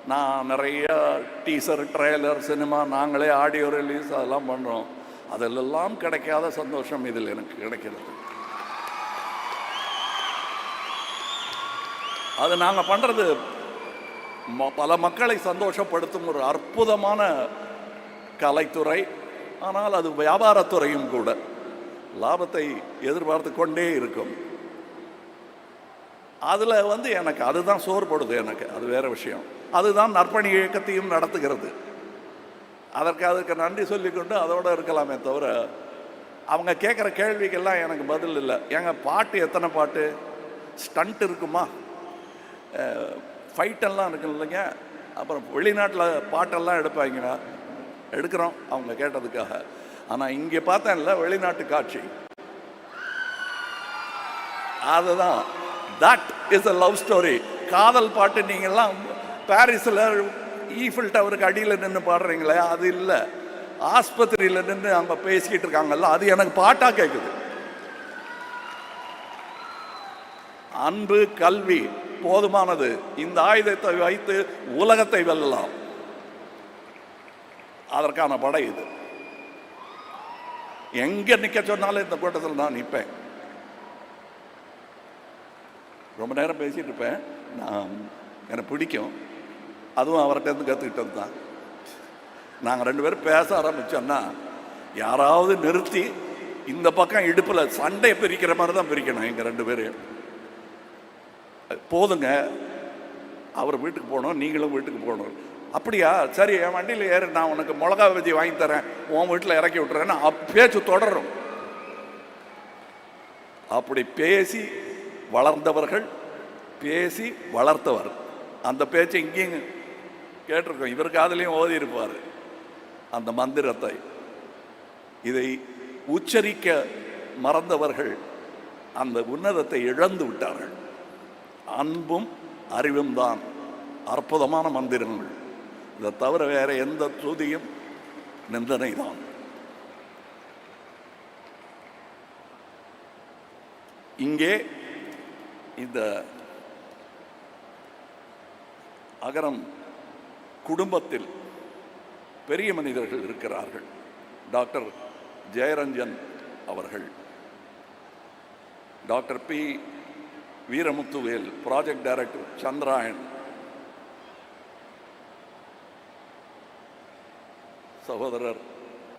நான் நிறைய teaser, trailer, cinema, நாங்களே ஆடியோ ரிலீஸ் அதெல்லாம் பண்ணுறோம். அதிலெல்லாம் கிடைக்காத சந்தோஷம் இதில் எனக்கு கிடைக்கிறது. அது நாங்கள் பண்ணுறது பல மக்களை சந்தோஷப்படுத்தும் ஒரு அற்புதமான கலைத்துறை. ஆனால் அது வியாபாரத்துறையும் கூட. லாபத்தை எதிர்பார்த்து கொண்டே இருக்கும். அதில் எனக்கு அதுதான் சோர்படுது. எனக்கு அது வேற விஷயம். அதுதான் நற்பணி இயக்கத்தையும் நடத்துகிறது. அதற்கு நன்றி சொல்லிக்கொண்டு அதோடு இருக்கலாமே தவிர, அவங்க கேட்குற கேள்விக்கெல்லாம் எனக்கு பதில் இல்லை. ஏங்க பாட்டு எத்தனை பாட்டு, ஸ்டண்ட் இருக்குமா, ஃபைட்டெல்லாம் இருக்கு இல்லைங்க, அப்புறம் வெளிநாட்டில் பாட்டெல்லாம் எடுப்பாங்கன்னா எடுக்கிறோம் அவங்க கேட்டதுக்காக. ஆனால் இங்கே பார்த்தேன்ல வெளிநாட்டு காட்சி, அதுதான் that is a love story. காதல் பாட்டு நீங்கள்லாம் பாரிஸில் ஈஃபில் டவருக்கு அடியில் நின்று பாடுறீங்களே, அது இல்லை. ஆஸ்பத்திரியில் நின்று அவங்க பேசிக்கிட்டு இருக்காங்கல்ல, அது எனக்கு பாட்டாக கேட்குது. அன்பு, கல்வி போதுமானது. இந்த ஆயுதத்தை வைத்து உலகத்தை வெல்லலாம். அதற்கான படை இது. எங்க நிற்க சொன்னாலும் இந்த கூட்டத்தில் நான் நிற்பேன். ரொம்ப நேரம் பேசிட்டு இருப்பேன். எனக்கு பிடிக்கும். அதுவும் அவர்கிட்ட கற்றுக்கிட்டது தான். நாங்கள் 2 பேரும் பேச ஆரம்பித்தோன்னா யாராவது நிறுத்தி இந்த பக்கம் இடுப்பில் சண்டையை பிரிக்கிற மாதிரி தான் பிரிக்கணும். எங்கள் 2 பேரையும் போதுங்க, அவர் வீட்டுக்கு போகணும், நீங்களும் வீட்டுக்கு போகணும். அப்படியா, சரி, என் வண்டியில் ஏறு, நான் உனக்கு மிளகா பஜ்ஜி வாங்கி தரேன், உன் வீட்டில் இறக்கி விட்டுறேன்னு பேச்சு தொடரும். அப்படி பேசி வளர்ந்தவர்கள், பேசி வளர்த்தவர். அந்த பேச்சை இங்கேயும் கேட்டிருக்கோம். இவர் காதலையும் ஓதி இருப்பார் அந்த மந்திரத்தை. இதை உச்சரிக்க மறந்தவர்கள் அந்த உன்னதத்தை இழந்து விட்டார்கள். அன்பும் அறிவும் தான் அற்புதமான மந்திரங்கள். இதை தவிர வேற எந்த துதியும் நிந்தனை தான். இங்கே இந்த அகரம் குடும்பத்தில் பெரிய மனிதர்கள் இருக்கிறார்கள். டாக்டர் ஜெயரஞ்சன் அவர்கள், doctor P Veeramuthuvel, project director Chandrayaan, சகோதரர்